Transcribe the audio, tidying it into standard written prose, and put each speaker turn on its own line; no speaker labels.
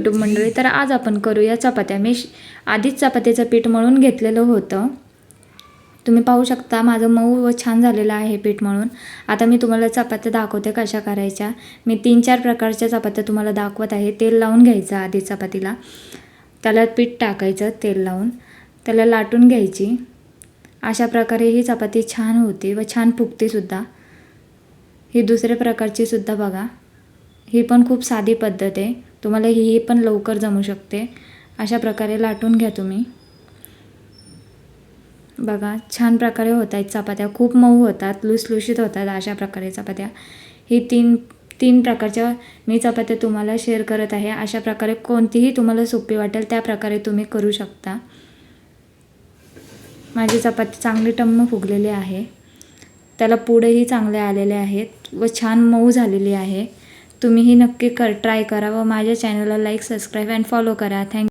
YouTube मंडळी. तर आज आपण करूया चपात्या. मी आधीच चपातीचं पीठ मळून घेतलेलं होतं. तुम्ही पाहू शकता माझं मऊ व छान झालेलं आहे पीठ मळून. आता मी तुम्हाला चपात्या दाखवते कशा करायच्या. मी 3-4 प्रकारच्या चपात्या तुम्हाला दाखवत आहे. तेल लावून घ्यायचं आधी चपातीला, त्याला पीठ टाकायचं, तेल लावून त्याला लाटून घ्यायची. अशा प्रकारे ही चपाती छान होती व छान फुगतेसुद्धा. ही दुसऱ्या प्रकारची सुद्धा बघा, ही पण खूप साधी पद्धत आहे. तुम्हाला ही पण लवकर जमू शकते. अशा प्रकारे लाटून घ्या तुम्ही. बघा छान प्रकारे होत आहेत चपात्या, खूप मऊ होतात, लुसलुशीत होतात अशा प्रकारे चपात्या. ही तीन प्रकारच्या मी चपात्या तुम्हाला शेअर करत आहे. अशा प्रकारे कोणतीही तुम्हाला सोपी वाटेल त्या प्रकारे तुम्ही करू शकता. माझी चपाती चांगली टम्म फुगलेली आहे. त्याला पुढेही चांगले आलेले आहेत व छान मऊ झालेली आहे. तुम्हीही नक्की ट्राय करा व माझ्या चॅनलला लाईक, सबस्क्राईब अँड फॉलो करा. थँक्यू.